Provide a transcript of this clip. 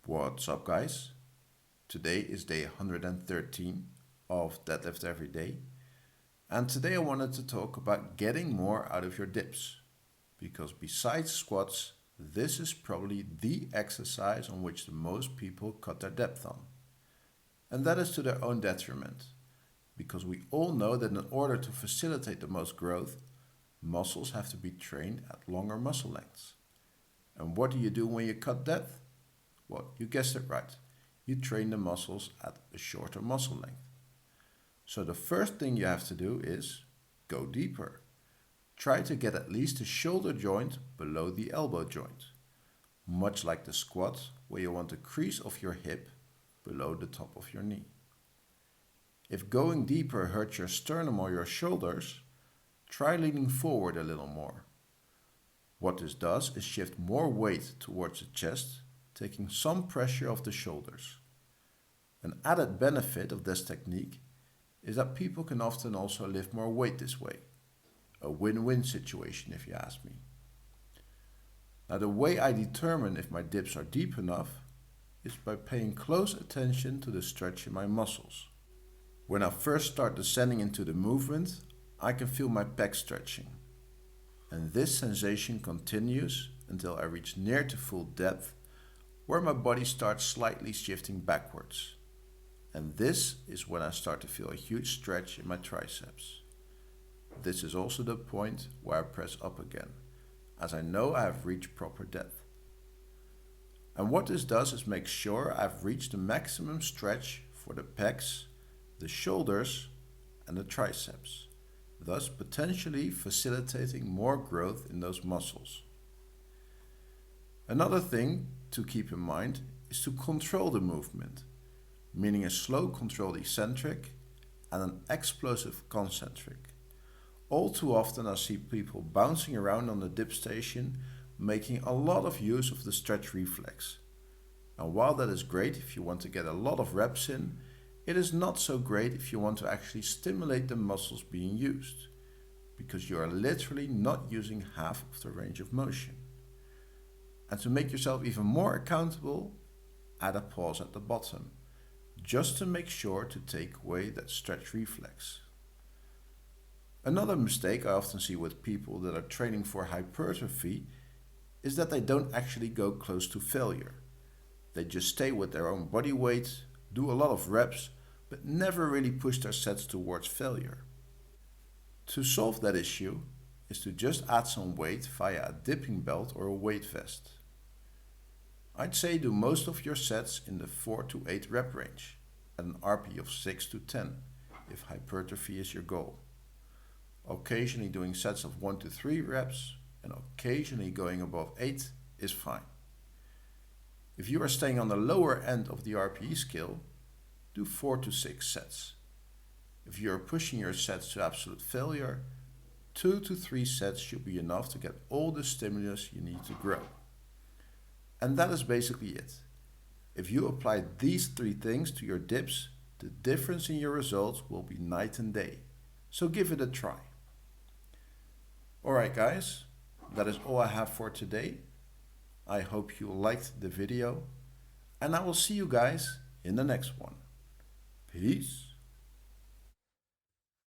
What's up, guys? Today is day 113 of Deadlift Everyday, and today I wanted to talk about getting more out of your dips, because besides squats, this is probably the exercise on which the most people cut their depth on. And that is to their own detriment, because we all know that in order to facilitate the most growth, muscles have to be trained at longer muscle lengths. And what do you do when you cut depth? Well, you guessed it right. You train the muscles at a shorter muscle length. So the first thing you have to do is go deeper. Try to get at least the shoulder joint below the elbow joint, much like the squat, where you want the crease of your hip below the top of your knee. If going deeper hurts your sternum or your shoulders, try leaning forward a little more. What this does is shift more weight towards the chest, taking some pressure off the shoulders. An added benefit of this technique is that people can often also lift more weight this way. A win-win situation, if you ask me. Now, the way I determine if my dips are deep enough is by paying close attention to the stretch in my muscles. When I first start descending into the movement, I can feel my pecs stretching. And this sensation continues until I reach near to full depth, where my body starts slightly shifting backwards. And this is when I start to feel a huge stretch in my triceps. This is also the point where I press up again, as I know I have reached proper depth. And what this does is make sure I've reached the maximum stretch for the pecs, the shoulders, and the triceps, thus potentially facilitating more growth in those muscles. Another thing to keep in mind is to control the movement, meaning a slow controlled eccentric and an explosive concentric. All too often I see people bouncing around on the dip station, making a lot of use of the stretch reflex. And while that is great if you want to get a lot of reps in, it is not so great if you want to actually stimulate the muscles being used, because you are literally not using half of the range of motion. And to make yourself even more accountable, add a pause at the bottom, just to make sure to take away that stretch reflex. Another mistake I often see with people that are training for hypertrophy is that they don't actually go close to failure. They just stay with their own body weight, do a lot of reps, but never really push their sets towards failure. To solve that issue is to just add some weight via a dipping belt or a weight vest. I'd say do most of your sets in the 4 to 8 rep range at an RP of 6 to 10 if hypertrophy is your goal. Occasionally doing sets of 1 to 3 reps and occasionally going above 8 is fine. If you are staying on the lower end of the RPE scale, do 4 to 6 sets. If you are pushing your sets to absolute failure, 2 to 3 sets should be enough to get all the stimulus you need to grow. And that is basically it. If you apply these 3 things to your dips, the difference in your results will be night and day. So give it a try. Alright guys, that is all I have for today. I hope you liked the video, and I will see you guys in the next one. Peace.